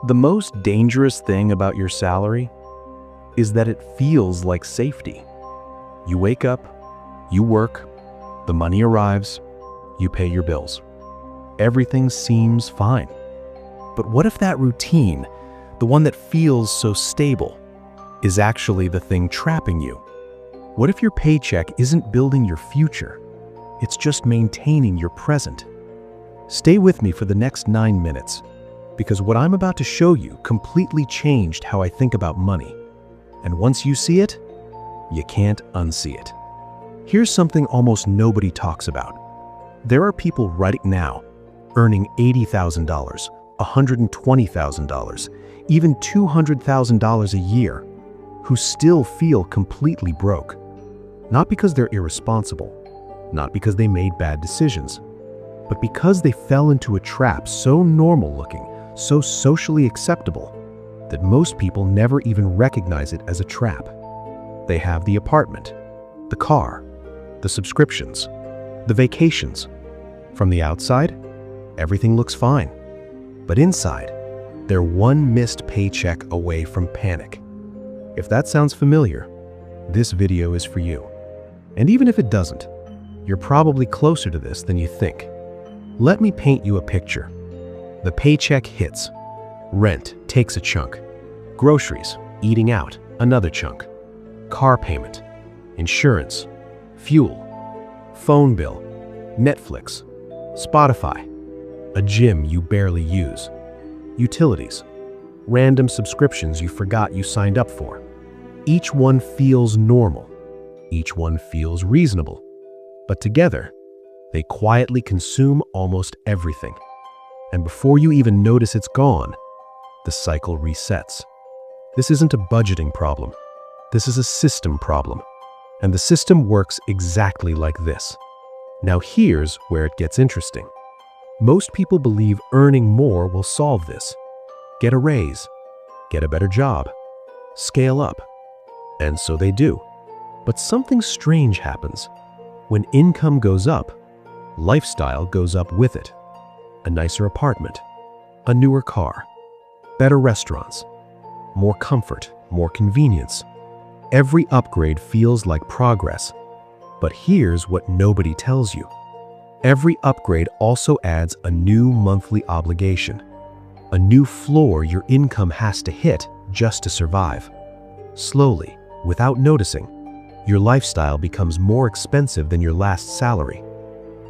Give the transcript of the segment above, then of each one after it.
The most dangerous thing about your salary is that it feels like safety. You wake up, you work, the money arrives, you pay your bills. Everything seems fine. But what if that routine, the one that feels so stable, is actually the thing trapping you? What if your paycheck isn't building your future? It's just maintaining your present. Stay with me for the next 9 minutes, because what I'm about to show you completely changed how I think about money. And once you see it, you can't unsee it. Here's something almost nobody talks about. There are people right now earning $80,000, $120,000, even $200,000 a year, who still feel completely broke. Not because they're irresponsible, not because they made bad decisions, but because they fell into a trap so normal-looking, so socially acceptable, that most people never even recognize it as a trap. They have the apartment, the car, the subscriptions, the vacations. From the outside, everything looks fine. But inside, they're one missed paycheck away from panic. If that sounds familiar, this video is for you. And even if it doesn't, you're probably closer to this than you think. Let me paint you a picture. The paycheck hits. Rent takes a chunk. Groceries, eating out, another chunk. Car payment, insurance, fuel, phone bill, Netflix, Spotify, a gym you barely use, utilities, random subscriptions you forgot you signed up for. Each one feels normal. Each one feels reasonable. But together, they quietly consume almost everything. And before you even notice it's gone, the cycle resets. This isn't a budgeting problem. This is a system problem. And the system works exactly like this. Now here's where it gets interesting. Most people believe earning more will solve this. Get a raise, get a better job, scale up. And so they do. But something strange happens. When income goes up, lifestyle goes up with it. A nicer apartment, a newer car, better restaurants, more comfort, more convenience. Every upgrade feels like progress. But here's what nobody tells you. Every upgrade also adds a new monthly obligation, a new floor your income has to hit just to survive. Slowly, without noticing, your lifestyle becomes more expensive than your last salary.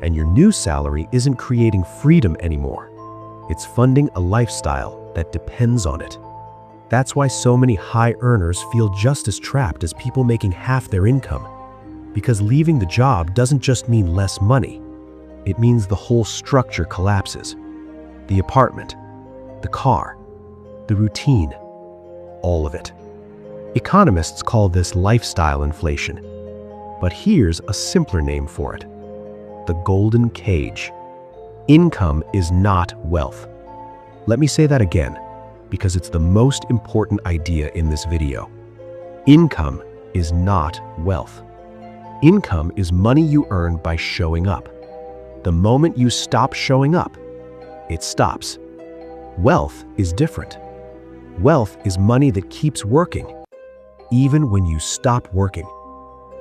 And your new salary isn't creating freedom anymore. It's funding a lifestyle that depends on it. That's why so many high earners feel just as trapped as people making half their income. Because leaving the job doesn't just mean less money. It means the whole structure collapses. The apartment, the car, the routine, all of it. Economists call this lifestyle inflation. But here's a simpler name for it: the golden cage. Income is not wealth. Let me say that again, because it's the most important idea in this video. Income is not wealth. Income is money you earn by showing up. The moment you stop showing up, it stops. Wealth is different. Wealth is money that keeps working, even when you stop working.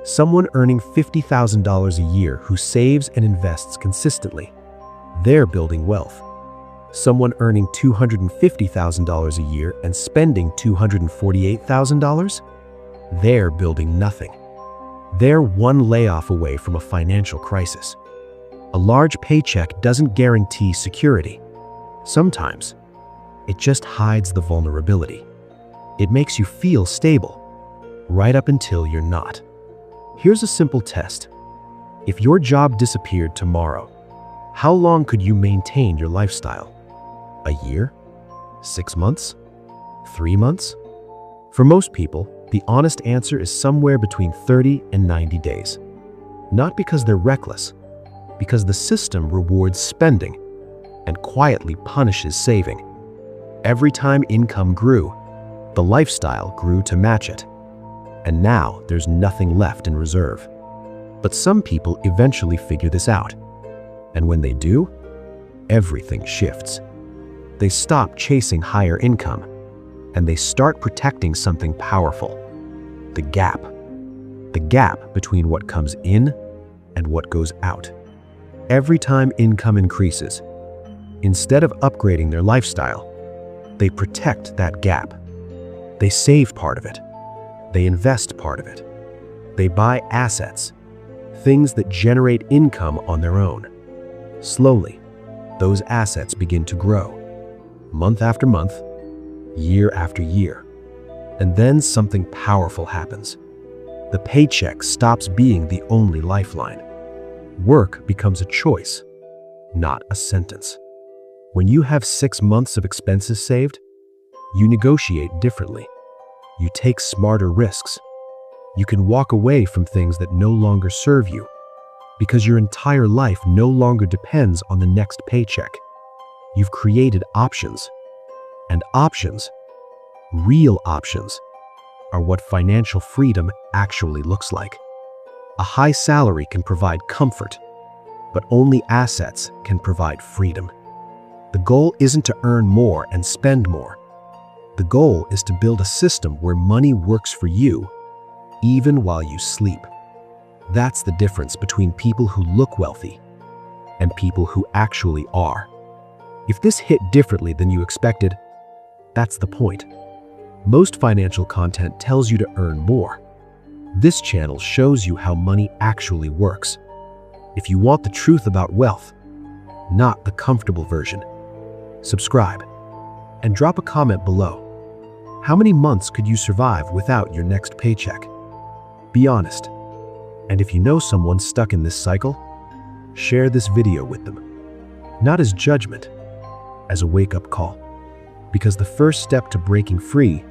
Someone earning $50,000 a year who saves and invests consistently, they're building wealth. Someone earning $250,000 a year and spending $248,000, they're building nothing. They're one layoff away from a financial crisis. A large paycheck doesn't guarantee security. Sometimes, it just hides the vulnerability. It makes you feel stable, right up until you're not. Here's a simple test. If your job disappeared tomorrow, how long could you maintain your lifestyle? A year? 6 months? 3 months? For most people, the honest answer is somewhere between 30 and 90 days. Not because they're reckless, because the system rewards spending and quietly punishes saving. Every time income grew, the lifestyle grew to match it. And now there's nothing left in reserve. But some people eventually figure this out. And when they do, everything shifts. They stop chasing higher income, and they start protecting something powerful: the gap. The gap between what comes in and what goes out. Every time income increases, instead of upgrading their lifestyle, they protect that gap. They save part of it. They invest part of it. They buy assets, things that generate income on their own. Slowly, those assets begin to grow, month after month, year after year. And then something powerful happens. The paycheck stops being the only lifeline. Work becomes a choice, not a sentence. When you have 6 months of expenses saved, you negotiate differently. You take smarter risks. You can walk away from things that no longer serve you, because your entire life no longer depends on the next paycheck. You've created options. And options, real options, are what financial freedom actually looks like. A high salary can provide comfort, but only assets can provide freedom. The goal isn't to earn more and spend more. The goal is to build a system where money works for you, even while you sleep. That's the difference between people who look wealthy and people who actually are. If this hit differently than you expected, that's the point. Most financial content tells you to earn more. This channel shows you how money actually works. If you want the truth about wealth, not the comfortable version, subscribe and drop a comment below. How many months could you survive without your next paycheck? Be honest. And if you know someone stuck in this cycle, share this video with them. Not as judgment, as a wake-up call. Because the first step to breaking free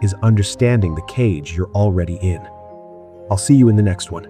is understanding the cage you're already in. I'll see you in the next one.